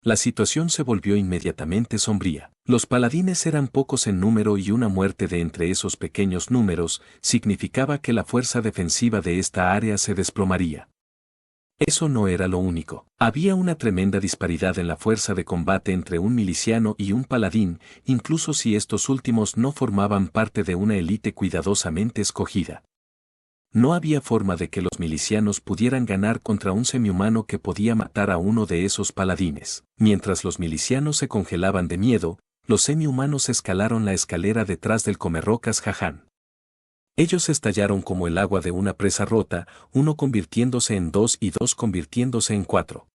La situación se volvió inmediatamente sombría. Los paladines eran pocos en número y una muerte de entre esos pequeños números significaba que la fuerza defensiva de esta área se desplomaría. Eso no era lo único. Había una tremenda disparidad en la fuerza de combate entre un miliciano y un paladín, incluso si estos últimos no formaban parte de una élite cuidadosamente escogida. No había forma de que los milicianos pudieran ganar contra un semihumano que podía matar a uno de esos paladines. Mientras los milicianos se congelaban de miedo, los semihumanos escalaron la escalera detrás del comerrocas Jahan. Ellos estallaron como el agua de una presa rota, uno convirtiéndose en dos y dos convirtiéndose en cuatro.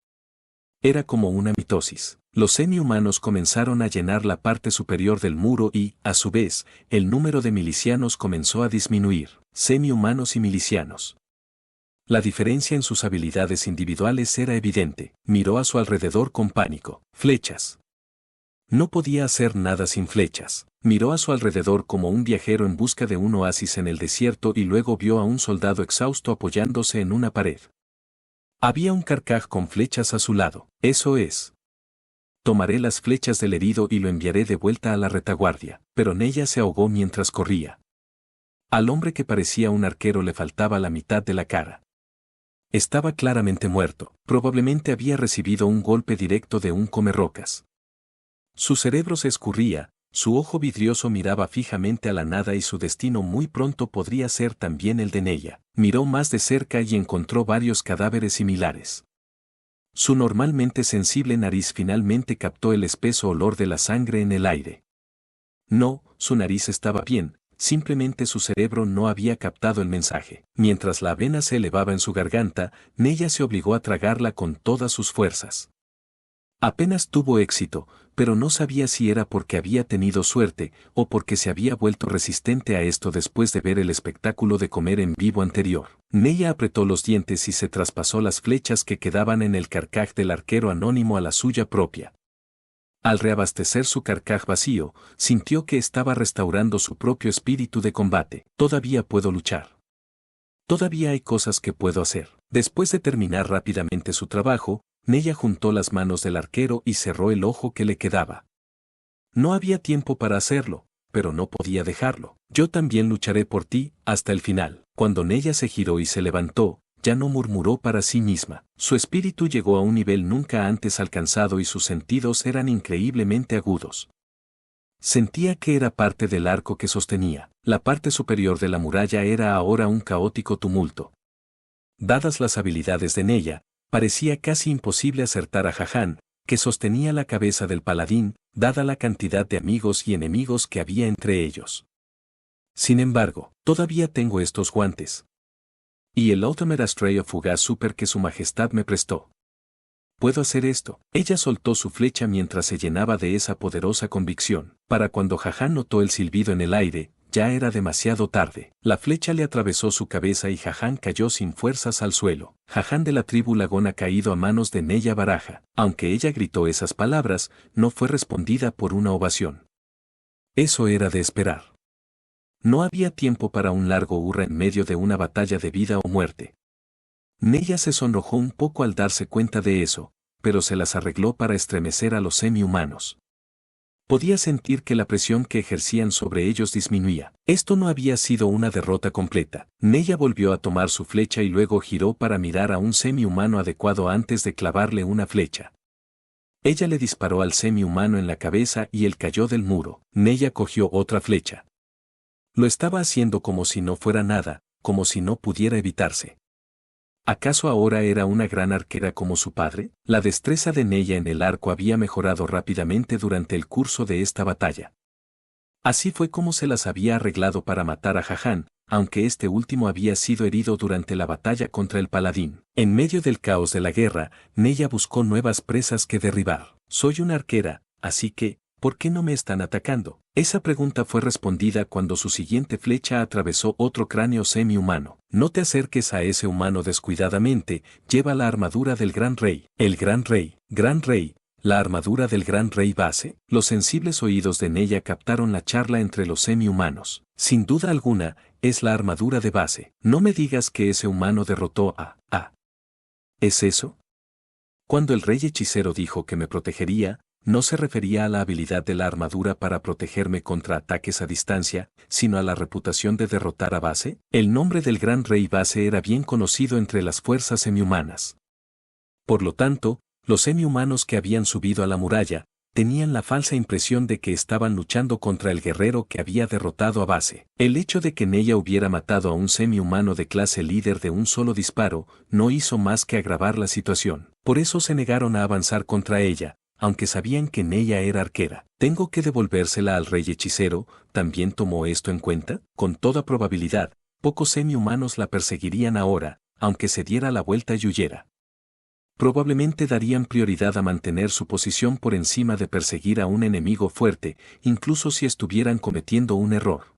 Era como una mitosis. Los semihumanos comenzaron a llenar la parte superior del muro y, a su vez, el número de milicianos comenzó a disminuir, semihumanos y milicianos. La diferencia en sus habilidades individuales era evidente. Miró a su alrededor con pánico. Flechas. No podía hacer nada sin flechas. Miró a su alrededor como un viajero en busca de un oasis en el desierto y luego vio a un soldado exhausto apoyándose en una pared. Había un carcaj con flechas a su lado. Eso es. Tomaré las flechas del herido y lo enviaré de vuelta a la retaguardia. Pero Neya se ahogó mientras corría. Al hombre que parecía un arquero le faltaba la mitad de la cara. Estaba claramente muerto. Probablemente había recibido un golpe directo de un comerrocas. Su cerebro se escurría, su ojo vidrioso miraba fijamente a la nada y su destino muy pronto podría ser también el de Neya. Miró más de cerca y encontró varios cadáveres similares. Su normalmente sensible nariz finalmente captó el espeso olor de la sangre en el aire. No, su nariz estaba bien, simplemente su cerebro no había captado el mensaje. Mientras la avena se elevaba en su garganta, Neya se obligó a tragarla con todas sus fuerzas. Apenas tuvo éxito, pero no sabía si era porque había tenido suerte o porque se había vuelto resistente a esto después de ver el espectáculo de comer en vivo anterior. Neya apretó los dientes y se traspasó las flechas que quedaban en el carcaj del arquero anónimo a la suya propia. Al reabastecer su carcaj vacío, sintió que estaba restaurando su propio espíritu de combate. Todavía puedo luchar. Todavía hay cosas que puedo hacer. Después de terminar rápidamente su trabajo, Neya juntó las manos del arquero y cerró el ojo que le quedaba. No había tiempo para hacerlo, pero no podía dejarlo. Yo también lucharé por ti, hasta el final. Cuando Neya se giró y se levantó, ya no murmuró para sí misma. Su espíritu llegó a un nivel nunca antes alcanzado y sus sentidos eran increíblemente agudos. Sentía que era parte del arco que sostenía. La parte superior de la muralla era ahora un caótico tumulto. Dadas las habilidades de Neya, parecía casi imposible acertar a Jahan, que sostenía la cabeza del paladín, dada la cantidad de amigos y enemigos que había entre ellos. Sin embargo, todavía tengo estos guantes. Y el Ultimate Astray of Fugaz Super que su majestad me prestó. Puedo hacer esto. Ella soltó su flecha mientras se llenaba de esa poderosa convicción. Para cuando Jahan notó el silbido en el aire, ya era demasiado tarde. La flecha le atravesó su cabeza y Jahan cayó sin fuerzas al suelo. Jahan de la tribu Lagón ha caído a manos de Neya Baraja. Aunque ella gritó esas palabras, no fue respondida por una ovación. Eso era de esperar. No había tiempo para un largo hurra en medio de una batalla de vida o muerte. Neya se sonrojó un poco al darse cuenta de eso, pero se las arregló para estremecer a los semi-humanos. Podía sentir que la presión que ejercían sobre ellos disminuía. Esto no había sido una derrota completa. Neya volvió a tomar su flecha y luego giró para mirar a un semi-humano adecuado antes de clavarle una flecha. Ella le disparó al semi-humano en la cabeza y él cayó del muro. Neya cogió otra flecha. Lo estaba haciendo como si no fuera nada, como si no pudiera evitarse. ¿Acaso ahora era una gran arquera como su padre? La destreza de Neya en el arco había mejorado rápidamente durante el curso de esta batalla. Así fue como se las había arreglado para matar a Jahan, aunque este último había sido herido durante la batalla contra el paladín. En medio del caos de la guerra, Neya buscó nuevas presas que derribar. Soy una arquera, así que, ¿por qué no me están atacando? Esa pregunta fue respondida cuando su siguiente flecha atravesó otro cráneo semi-humano. No te acerques a ese humano descuidadamente, lleva la armadura del gran rey. El gran rey, la armadura del gran rey base. Los sensibles oídos de Neya captaron la charla entre los semi-humanos. Sin duda alguna, es la armadura de base. No me digas que ese humano derrotó a... ¿Es eso? Cuando el rey hechicero dijo que me protegería, no se refería a la habilidad de la armadura para protegerme contra ataques a distancia, sino a la reputación de derrotar a Base. El nombre del gran rey Base era bien conocido entre las fuerzas semihumanas. Por lo tanto, los semihumanos que habían subido a la muralla, tenían la falsa impresión de que estaban luchando contra el guerrero que había derrotado a Base. El hecho de que Neya hubiera matado a un semihumano de clase líder de un solo disparo, no hizo más que agravar la situación. Por eso se negaron a avanzar contra ella, aunque sabían que Neya era arquera. ¿Tengo que devolvérsela al rey hechicero? ¿También tomó esto en cuenta? Con toda probabilidad, pocos semihumanos la perseguirían ahora, aunque se diera la vuelta y huyera. Probablemente darían prioridad a mantener su posición por encima de perseguir a un enemigo fuerte, incluso si estuvieran cometiendo un error.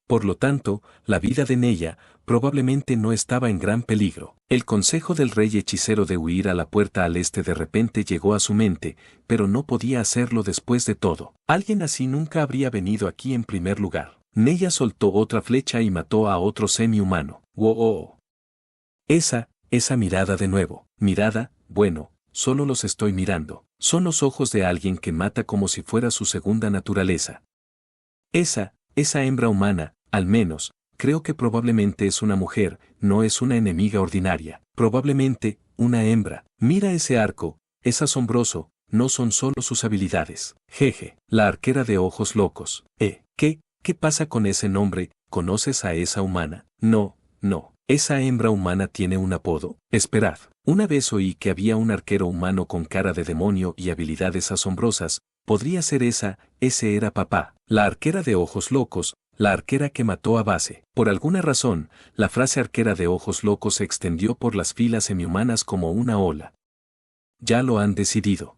Por lo tanto, la vida de Neya probablemente no estaba en gran peligro. El consejo del rey hechicero de huir a la puerta al este de repente llegó a su mente, pero no podía hacerlo después de todo. Alguien así nunca habría venido aquí en primer lugar. Neya soltó otra flecha y mató a otro semi-humano. ¡Wow! Esa mirada de nuevo. Mirada, bueno, solo los estoy mirando. Son los ojos de alguien que mata como si fuera su segunda naturaleza. Esa hembra humana, al menos, creo que probablemente es una mujer, no es una enemiga ordinaria. Probablemente, una hembra. Mira ese arco, es asombroso, no son solo sus habilidades. Jeje, la arquera de ojos locos. ¿Qué pasa con ese nombre? ¿Conoces a esa humana? No. ¿Esa hembra humana tiene un apodo? Esperad. Una vez oí que había un arquero humano con cara de demonio y habilidades asombrosas. Podría ser ese era papá. La arquera de ojos locos, la arquera que mató a Base. Por alguna razón, la frase arquera de ojos locos se extendió por las filas semihumanas como una ola. Ya lo han decidido.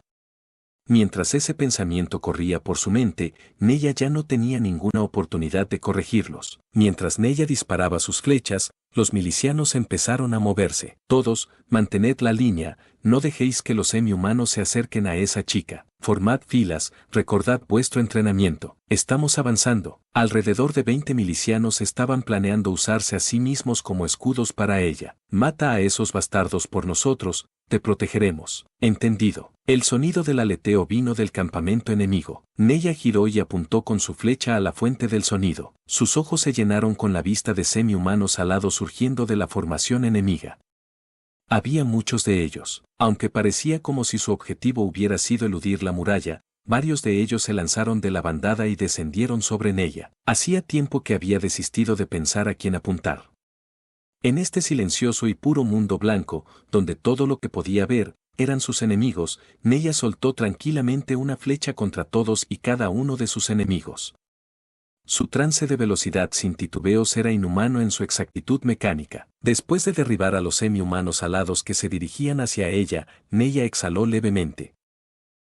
Mientras ese pensamiento corría por su mente, Neya ya no tenía ninguna oportunidad de corregirlos. Mientras Neya disparaba sus flechas, los milicianos empezaron a moverse. Todos, mantened la línea, no dejéis que los semi-humanos se acerquen a esa chica. Formad filas, recordad vuestro entrenamiento. Estamos avanzando. Alrededor de 20 milicianos estaban planeando usarse a sí mismos como escudos para ella. Mata a esos bastardos por nosotros, te protegeremos. Entendido. El sonido del aleteo vino del campamento enemigo. Neya giró y apuntó con su flecha a la fuente del sonido. Sus ojos se llenaron con la vista de semi-humanos alados surgiendo de la formación enemiga. Había muchos de ellos. Aunque parecía como si su objetivo hubiera sido eludir la muralla, varios de ellos se lanzaron de la bandada y descendieron sobre Neya. Hacía tiempo que había desistido de pensar a quién apuntar. En este silencioso y puro mundo blanco, donde todo lo que podía ver eran sus enemigos, Neya soltó tranquilamente una flecha contra todos y cada uno de sus enemigos. Su trance de velocidad sin titubeos era inhumano en su exactitud mecánica. Después de derribar a los semi-humanos alados que se dirigían hacia ella, Neya exhaló levemente.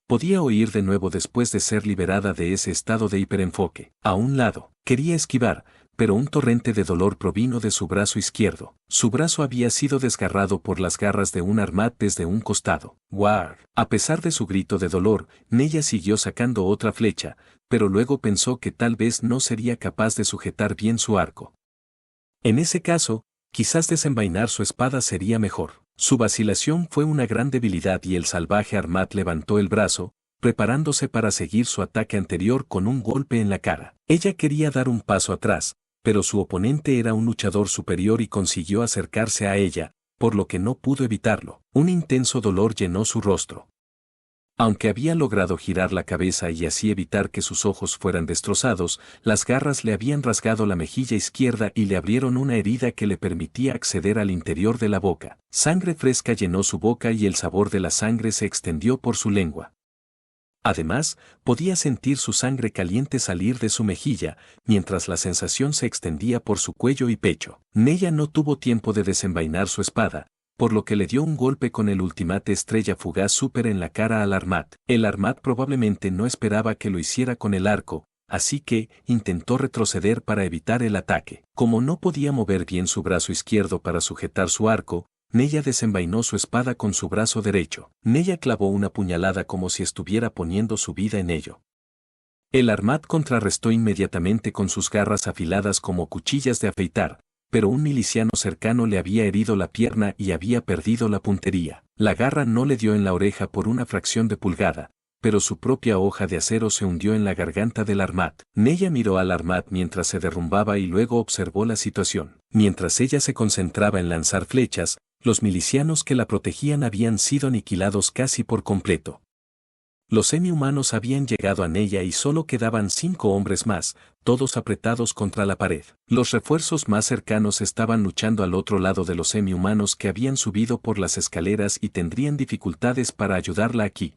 Podía oír de nuevo después de ser liberada de ese estado de hiperenfoque. A un lado, quería esquivar, pero un torrente de dolor provino de su brazo izquierdo. Su brazo había sido desgarrado por las garras de un armat desde un costado. ¡War! A pesar de su grito de dolor, Neya siguió sacando otra flecha, pero luego pensó que tal vez no sería capaz de sujetar bien su arco. En ese caso, quizás desenvainar su espada sería mejor. Su vacilación fue una gran debilidad y el salvaje armat levantó el brazo, preparándose para seguir su ataque anterior con un golpe en la cara. Ella quería dar un paso atrás, pero su oponente era un luchador superior y consiguió acercarse a ella, por lo que no pudo evitarlo. Un intenso dolor llenó su rostro. Aunque había logrado girar la cabeza y así evitar que sus ojos fueran destrozados, las garras le habían rasgado la mejilla izquierda y le abrieron una herida que le permitía acceder al interior de la boca. Sangre fresca llenó su boca y el sabor de la sangre se extendió por su lengua. Además, podía sentir su sangre caliente salir de su mejilla, mientras la sensación se extendía por su cuello y pecho. Neya no tuvo tiempo de desenvainar su espada, por lo que le dio un golpe con el ultimate estrella fugaz súper en la cara al armat. El armat probablemente no esperaba que lo hiciera con el arco, así que intentó retroceder para evitar el ataque. Como no podía mover bien su brazo izquierdo para sujetar su arco, Neya desenvainó su espada con su brazo derecho. Neya clavó una puñalada como si estuviera poniendo su vida en ello. El armat contrarrestó inmediatamente con sus garras afiladas como cuchillas de afeitar, pero un miliciano cercano le había herido la pierna y había perdido la puntería. La garra no le dio en la oreja por una fracción de pulgada, pero su propia hoja de acero se hundió en la garganta del Armat. Neya miró al Armat mientras se derrumbaba y luego observó la situación. Mientras ella se concentraba en lanzar flechas, los milicianos que la protegían habían sido aniquilados casi por completo. Los semi-humanos habían llegado a Neya y solo quedaban 5 hombres más, todos apretados contra la pared. Los refuerzos más cercanos estaban luchando al otro lado de los semi-humanos que habían subido por las escaleras y tendrían dificultades para ayudarla aquí.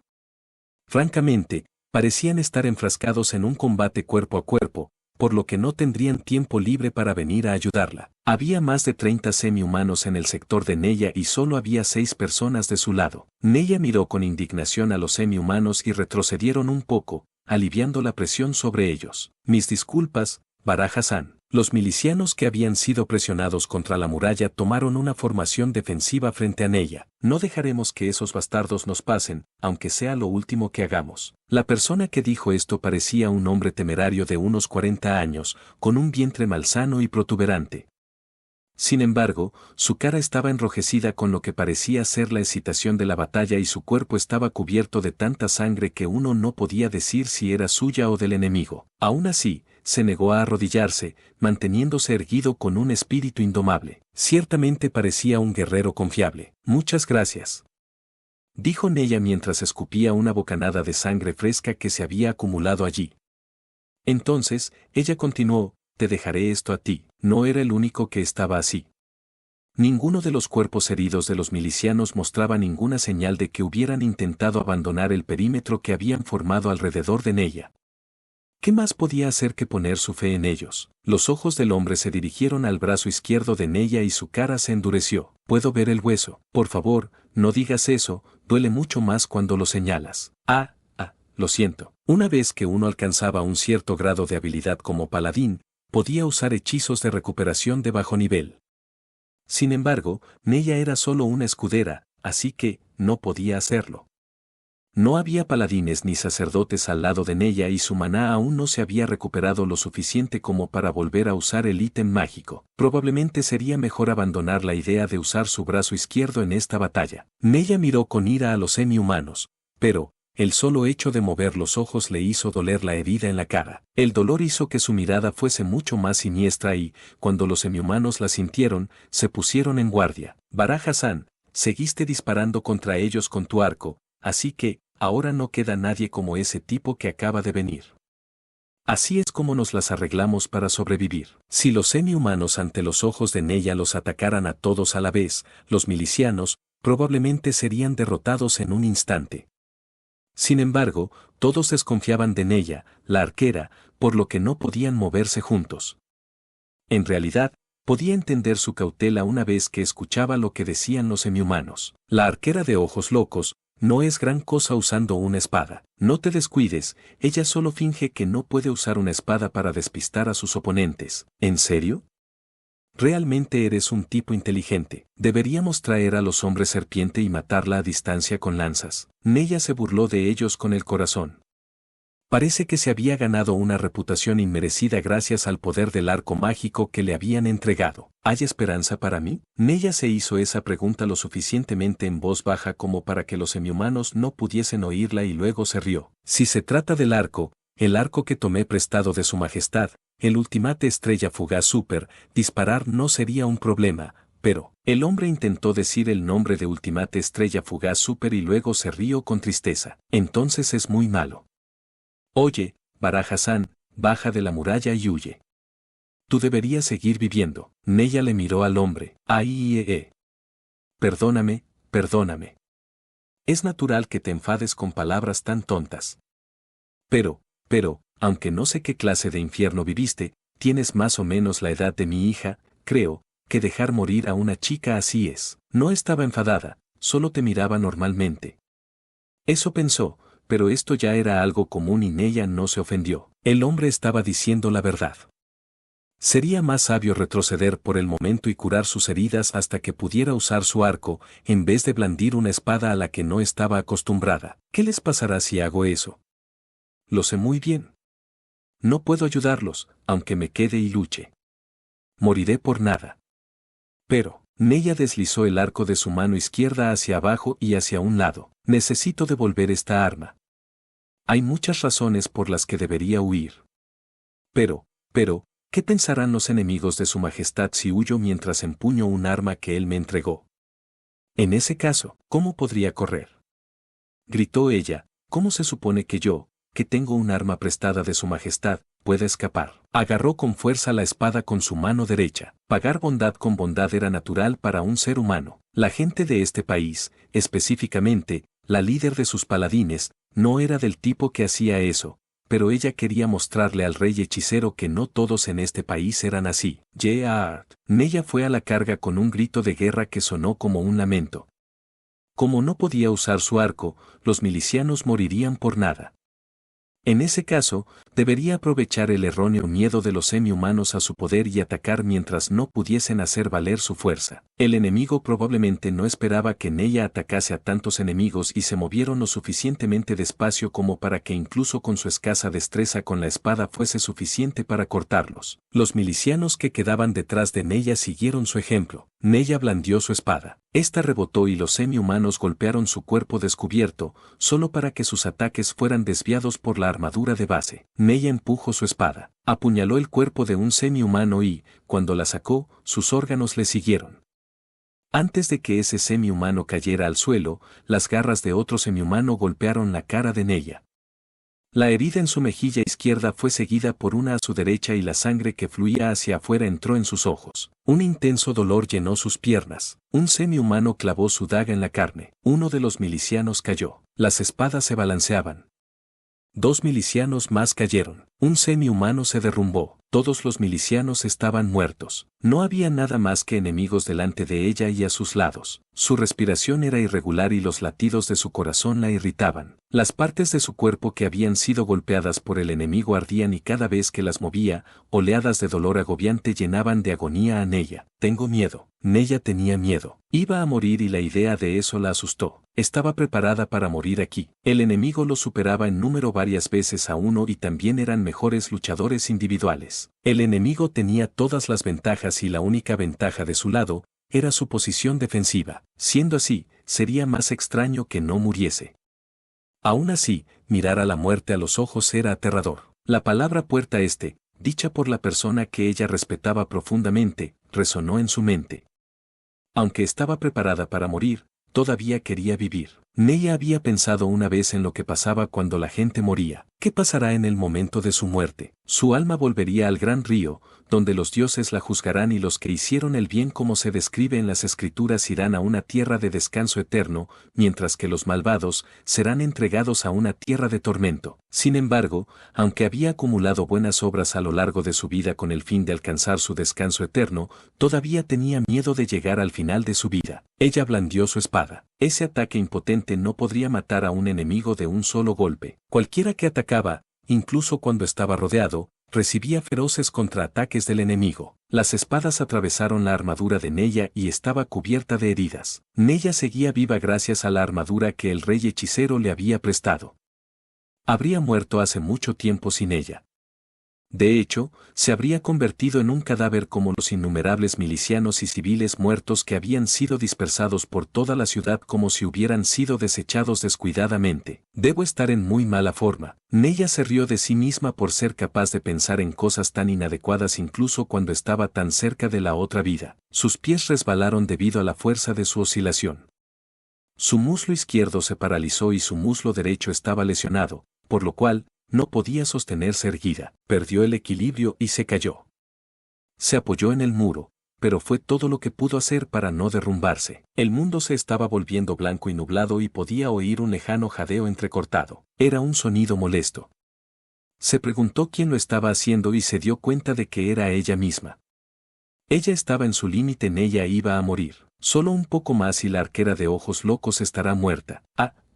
Francamente, parecían estar enfrascados en un combate cuerpo a cuerpo, por lo que no tendrían tiempo libre para venir a ayudarla. Había más de 30 semi-humanos en el sector de Neya y solo había 6 personas de su lado. Neya miró con indignación a los semi-humanos y retrocedieron un poco, aliviando la presión sobre ellos. Mis disculpas, Baraja-san. Los milicianos que habían sido presionados contra la muralla tomaron una formación defensiva frente a Neya. No dejaremos que esos bastardos nos pasen, aunque sea lo último que hagamos. La persona que dijo esto parecía un hombre temerario de unos 40 años, con un vientre malsano y protuberante. Sin embargo, su cara estaba enrojecida con lo que parecía ser la excitación de la batalla y su cuerpo estaba cubierto de tanta sangre que uno no podía decir si era suya o del enemigo. Aún así, se negó a arrodillarse, manteniéndose erguido con un espíritu indomable. Ciertamente parecía un guerrero confiable. Muchas gracias, dijo Neya mientras escupía una bocanada de sangre fresca que se había acumulado allí. Entonces, ella continuó, te dejaré esto a ti. No era el único que estaba así. Ninguno de los cuerpos heridos de los milicianos mostraba ninguna señal de que hubieran intentado abandonar el perímetro que habían formado alrededor de Neya. ¿Qué más podía hacer que poner su fe en ellos? Los ojos del hombre se dirigieron al brazo izquierdo de Neya y su cara se endureció. Puedo ver el hueso. Por favor, no digas eso, duele mucho más cuando lo señalas. Lo siento. Una vez que uno alcanzaba un cierto grado de habilidad como paladín, podía usar hechizos de recuperación de bajo nivel. Sin embargo, Neya era solo una escudera, así que no podía hacerlo. No había paladines ni sacerdotes al lado de Neya y su maná aún no se había recuperado lo suficiente como para volver a usar el ítem mágico. Probablemente sería mejor abandonar la idea de usar su brazo izquierdo en esta batalla. Neya miró con ira a los semi-humanos, pero el solo hecho de mover los ojos le hizo doler la herida en la cara. El dolor hizo que su mirada fuese mucho más siniestra y, cuando los semihumanos la sintieron, se pusieron en guardia. Baraja-san, seguiste disparando contra ellos con tu arco, así que, ahora no queda nadie como ese tipo que acaba de venir. Así es como nos las arreglamos para sobrevivir. Si los semi-humanos ante los ojos de Neya los atacaran a todos a la vez, los milicianos, probablemente serían derrotados en un instante. Sin embargo, todos desconfiaban de Neya, la arquera, por lo que no podían moverse juntos. En realidad, podía entender su cautela una vez que escuchaba lo que decían los semihumanos. La arquera de ojos locos, no es gran cosa usando una espada. No te descuides, ella solo finge que no puede usar una espada para despistar a sus oponentes. ¿En serio? Realmente eres un tipo inteligente. Deberíamos traer a los hombres serpiente y matarla a distancia con lanzas. Neya se burló de ellos con el corazón. Parece que se había ganado una reputación inmerecida gracias al poder del arco mágico que le habían entregado. ¿Hay esperanza para mí? Neya se hizo esa pregunta lo suficientemente en voz baja como para que los semihumanos no pudiesen oírla y luego se rió. Si se trata del arco, el arco que tomé prestado de su majestad, el Ultimate Estrella Fugaz Super, disparar no sería un problema, pero el hombre intentó decir el nombre de Ultimate Estrella Fugaz Super y luego se rió con tristeza. Entonces es muy malo. Oye, Baraja-san, baja de la muralla y huye. Tú deberías seguir viviendo. Neya le miró al hombre. Perdóname, perdóname. Es natural que te enfades con palabras tan tontas. Pero, aunque no sé qué clase de infierno viviste, tienes más o menos la edad de mi hija, creo, que dejar morir a una chica así es. No estaba enfadada, solo te miraba normalmente. Eso pensó, pero esto ya era algo común y Neya no se ofendió. El hombre estaba diciendo la verdad. Sería más sabio retroceder por el momento y curar sus heridas hasta que pudiera usar su arco, en vez de blandir una espada a la que no estaba acostumbrada. ¿Qué les pasará si hago eso? Lo sé muy bien. No puedo ayudarlos, aunque me quede y luche. Moriré por nada. Pero, Neya deslizó el arco de su mano izquierda hacia abajo y hacia un lado. Necesito devolver esta arma. Hay muchas razones por las que debería huir. Pero, ¿qué pensarán los enemigos de su majestad si huyo mientras empuño un arma que él me entregó? En ese caso, ¿cómo podría correr? Gritó ella, ¿cómo se supone que yo, que tengo un arma prestada de su majestad, pueda escapar? Agarró con fuerza la espada con su mano derecha. Pagar bondad con bondad era natural para un ser humano. La gente de este país, específicamente, la líder de sus paladines, no era del tipo que hacía eso, pero ella quería mostrarle al rey hechicero que no todos en este país eran así. Neya fue a la carga con un grito de guerra que sonó como un lamento. Como no podía usar su arco, los milicianos morirían por nada. En ese caso, debería aprovechar el erróneo miedo de los semi-humanos a su poder y atacar mientras no pudiesen hacer valer su fuerza. El enemigo probablemente no esperaba que Neya atacase a tantos enemigos y se movieron lo suficientemente despacio como para que incluso con su escasa destreza con la espada fuese suficiente para cortarlos. Los milicianos que quedaban detrás de Neya siguieron su ejemplo. Neya blandió su espada. Esta rebotó y los semi-humanos golpearon su cuerpo descubierto, solo para que sus ataques fueran desviados por la armadura de base. Neya empujó su espada, apuñaló el cuerpo de un semi-humano y, cuando la sacó, sus órganos le siguieron. Antes de que ese semi-humano cayera al suelo, las garras de otro semi-humano golpearon la cara de Neya. La herida en su mejilla izquierda fue seguida por una a su derecha y la sangre que fluía hacia afuera entró en sus ojos. Un intenso dolor llenó sus piernas. Un semi-humano clavó su daga en la carne. Uno de los milicianos cayó. Las espadas se balanceaban. 2 milicianos más cayeron. Un semi-humano se derrumbó. Todos los milicianos estaban muertos. No había nada más que enemigos delante de ella y a sus lados. Su respiración era irregular y los latidos de su corazón la irritaban. Las partes de su cuerpo que habían sido golpeadas por el enemigo ardían y cada vez que las movía, oleadas de dolor agobiante llenaban de agonía a Neya. Tengo miedo. Neya tenía miedo. Iba a morir y la idea de eso la asustó. Estaba preparada para morir aquí. El enemigo lo superaba en número varias veces a uno y también eran mejores luchadores individuales. El enemigo tenía todas las ventajas y la única ventaja de su lado era su posición defensiva. Siendo así, sería más extraño que no muriese. Aún así, mirar a la muerte a los ojos era aterrador. La palabra puerta dicha por la persona que ella respetaba profundamente, resonó en su mente. Aunque estaba preparada para morir, todavía quería vivir. Neya había pensado una vez en lo que pasaba cuando la gente moría. ¿Qué pasará en el momento de su muerte? Su alma volvería al gran río, donde los dioses la juzgarán y los que hicieron el bien como se describe en las escrituras irán a una tierra de descanso eterno, mientras que los malvados serán entregados a una tierra de tormento. Sin embargo, aunque había acumulado buenas obras a lo largo de su vida con el fin de alcanzar su descanso eterno, todavía tenía miedo de llegar al final de su vida. Ella blandió su espada. Ese ataque impotente no podría matar a un enemigo de un solo golpe. Cualquiera que atacaba, incluso cuando estaba rodeado, recibía feroces contraataques del enemigo. Las espadas atravesaron la armadura de Neya y estaba cubierta de heridas. Neya seguía viva gracias a la armadura que el rey hechicero le había prestado. Habría muerto hace mucho tiempo sin ella. De hecho, se habría convertido en un cadáver como los innumerables milicianos y civiles muertos que habían sido dispersados por toda la ciudad como si hubieran sido desechados descuidadamente. Debo estar en muy mala forma. Neya se rió de sí misma por ser capaz de pensar en cosas tan inadecuadas incluso cuando estaba tan cerca de la otra vida. Sus pies resbalaron debido a la fuerza de su oscilación. Su muslo izquierdo se paralizó y su muslo derecho estaba lesionado, por lo cual, no podía sostenerse erguida, perdió el equilibrio y se cayó. Se apoyó en el muro, pero fue todo lo que pudo hacer para no derrumbarse. El mundo se estaba volviendo blanco y nublado y podía oír un lejano jadeo entrecortado. Era un sonido molesto. Se preguntó quién lo estaba haciendo y se dio cuenta de que era ella misma. Ella estaba en su límite, ella iba a morir. Solo un poco más y la arquera de ojos locos estará muerta.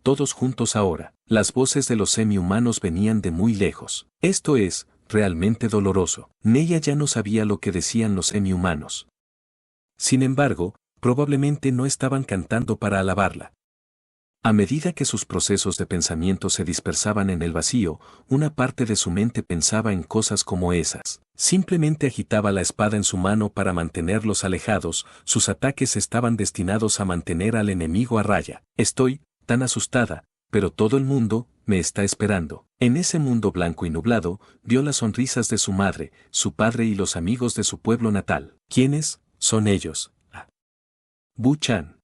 Todos juntos ahora. Las voces de los semi-humanos venían de muy lejos. Esto es, realmente doloroso. Neya ya no sabía lo que decían los semi-humanos. Sin embargo, probablemente no estaban cantando para alabarla. A medida que sus procesos de pensamiento se dispersaban en el vacío, una parte de su mente pensaba en cosas como esas. Simplemente agitaba la espada en su mano para mantenerlos alejados, sus ataques estaban destinados a mantener al enemigo a raya. Estoy tan asustada, pero todo el mundo me está esperando. En ese mundo blanco y nublado, vio las sonrisas de su madre, su padre y los amigos de su pueblo natal. ¿Quiénes son ellos? Bu-chan.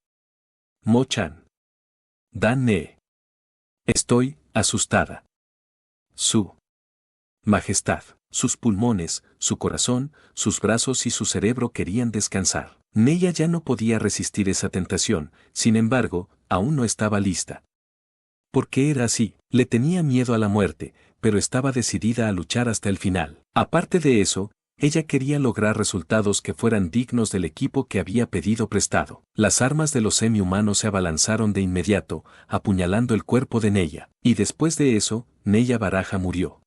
Mo-chan. Dan-ne. Estoy asustada. Su Majestad, sus pulmones, su corazón, sus brazos y su cerebro querían descansar. Neya ya no podía resistir esa tentación, sin embargo, aún no estaba lista. ¿Por qué era así? Le tenía miedo a la muerte, pero estaba decidida a luchar hasta el final. Aparte de eso, ella quería lograr resultados que fueran dignos del equipo que había pedido prestado. Las armas de los semi-humanos se abalanzaron de inmediato, apuñalando el cuerpo de Neya. Y después de eso, Neya Baraja murió.